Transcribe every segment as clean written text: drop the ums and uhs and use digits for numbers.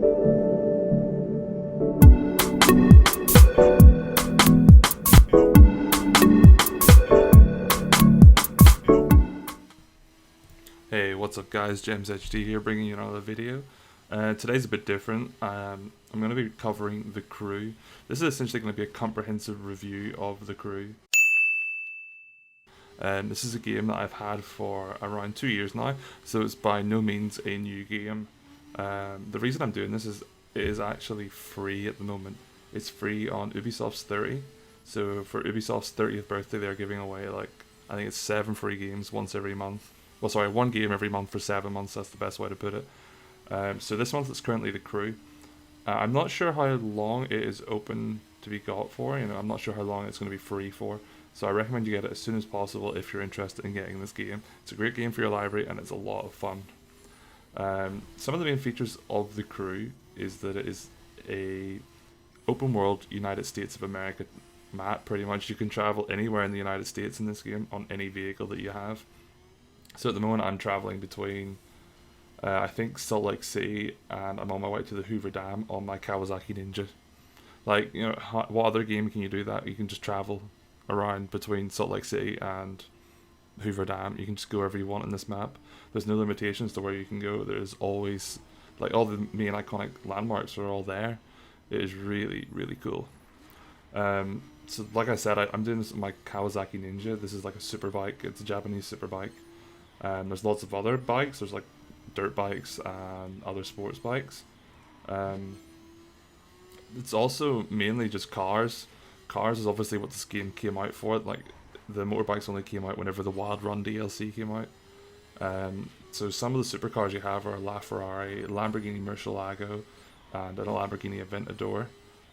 Hey, what's up guys, James HD here bringing you another video. Today's a bit different. I'm going to be covering The Crew. This is essentially going to be a comprehensive review of The Crew. This is a game that I've had for around 2 years now, so it's by no means a new game. The reason I'm doing this is it is actually free at the moment. It's free on Ubisoft's 30. So for Ubisoft's 30th birthday, they're giving away I think it's 7 free games once every month. Well, sorry, 1 game every month for 7 months. That's the best way to put it. So this month it's currently The Crew. I'm not sure how long it is open to be got for. I'm not sure how long it's going to be free for. So I recommend you get it as soon as possible if you're interested in getting this game. It's a great game for your library and it's a lot of fun. Some of the main features of The Crew is that it is a open world United States of America map. Pretty much you can travel anywhere in the United States in this game on any vehicle that you have. So at the moment I'm traveling between I think Salt Lake City, and I'm on my way to the Hoover Dam on my Kawasaki Ninja. What other game can you do that? You can just travel around between Salt Lake City and Hoover Dam. You can just go wherever you want in this map. There's no limitations to where you can go. There's always, all the main iconic landmarks are all there. It is really, really cool. So like I said, I'm doing this with my Kawasaki Ninja. This is like a super bike. It's a Japanese super bike. There's lots of other bikes. There's dirt bikes and other sports bikes. It's also mainly just cars. Cars is obviously what this game came out for. The motorbikes only came out whenever the Wild Run DLC came out. So some of the supercars you have are a LaFerrari, a Lamborghini Murcielago, and a Lamborghini Aventador.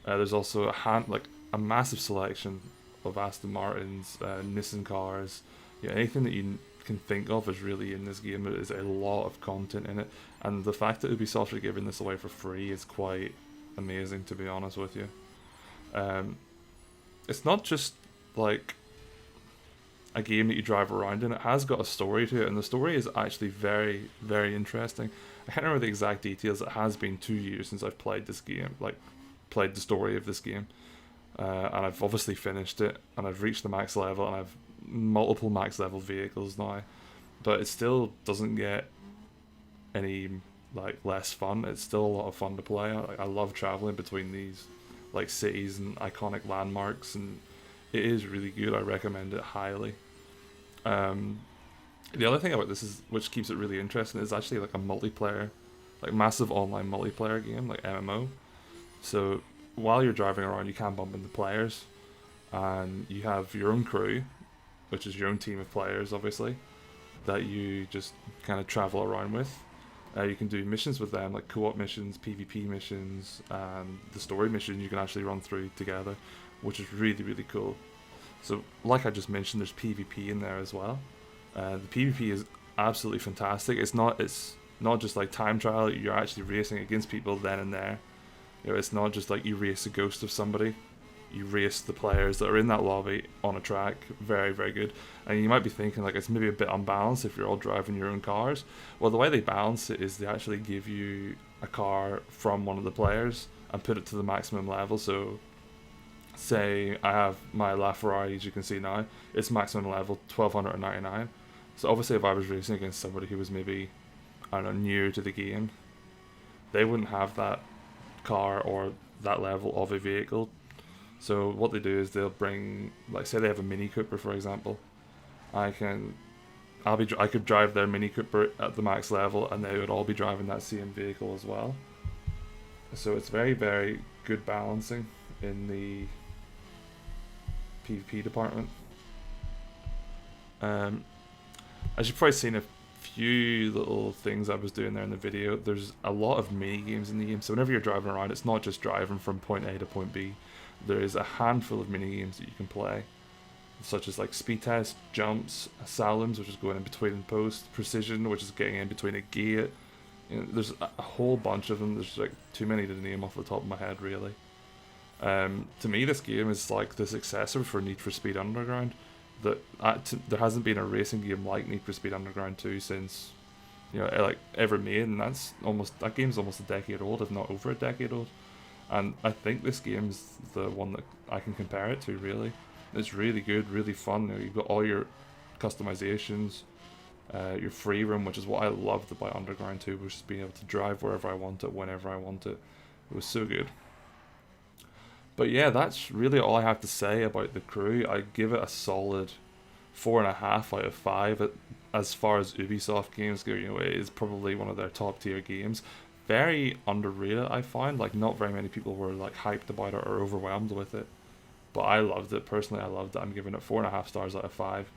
There's also a massive selection of Aston Martins, Nissan cars. Anything that you can think of is really in this game. There is a lot of content in it, and the fact that Ubisoft are giving this away for free is quite amazing, to be honest with you. It's not just like a game that you drive around in. It has got a story to it, and the story is actually very, very interesting. I can't remember the exact details. It has been 2 years since I've played this game, played the story of this game, and I've obviously finished it, and I've reached the max level, and I've multiple max level vehicles now, but it still doesn't get any less fun. It's still a lot of fun to play. I love traveling between these cities and iconic landmarks, and it is really good. I recommend it highly. The other thing about this is, which keeps it really interesting, is actually a multiplayer, massive online multiplayer game, MMO. So while you're driving around, you can bump into players, and you have your own crew, which is your own team of players, obviously, that you just kind of travel around with. You can do missions with them, like co-op missions, PvP missions, and the story missions you can actually run through together, which is really, really cool. So, like I just mentioned, there's PvP in there as well. The PvP is absolutely fantastic. It's not just time trial. You're actually racing against people then and there. It's not just you race a ghost of somebody. You race the players that are in that lobby on a track. Very, very good. And you might be thinking it's maybe a bit unbalanced if you're all driving your own cars. Well, the way they balance it is they actually give you a car from one of the players and put it to the maximum level. So say I have my LaFerrari, as you can see now, it's maximum level 1299. So obviously if I was racing against somebody who was maybe, I don't know, newer to the game, they wouldn't have that car or that level of a vehicle. So what they do is they'll bring, say they have a Mini Cooper, for example. I could drive their Mini Cooper at the max level, and they would all be driving that same vehicle as well. So it's very, very good balancing in the PvP department. As you've probably seen a few little things I was doing there in the video, there's a lot of mini games in the game. So whenever you're driving around, it's not just driving from point A to point B. There is a handful of mini games that you can play, such as speed test, jumps, asylums, which is going in between posts, precision, which is getting in between a gate. There's a whole bunch of them. There's too many to name off the top of my head, really. To me, this game is the successor for Need for Speed Underground. There hasn't been a racing game like Need for Speed Underground 2 since like ever made, and that game's almost a decade old, if not over a decade old. And I think this game's the one that I can compare it to. Really, it's really good, really fun. You've got all your customizations, your free roam, which is what I loved about Underground 2, was just being able to drive wherever I want it, whenever I want it. It was so good. But yeah, that's really all I have to say about The Crew. I give it a solid 4.5 out of 5. As far as Ubisoft games go, it is probably one of their top tier games. Very underrated, I find. Like, not very many people were like hyped about it or overwhelmed with it. But I loved it. Personally, I loved it. I'm giving it 4.5 stars out of 5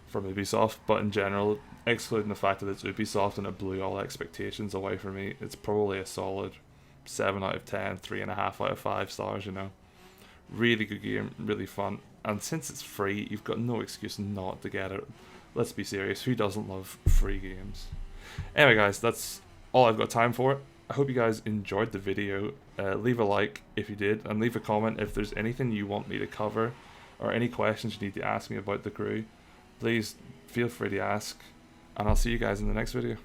from Ubisoft. But in general, excluding the fact that it's Ubisoft and it blew all expectations away from me, it's probably a solid 7 out of 10, 3.5 out of 5 stars. Really good game, really fun. And since it's free, you've got no excuse not to get it. Let's be serious, who doesn't love free games? Anyway guys, that's all I've got time for. I hope you guys enjoyed the video. Leave a like if you did, and leave a comment if there's anything you want me to cover, or any questions you need to ask me about The Crew. Please feel free to ask, and I'll see you guys in the next video.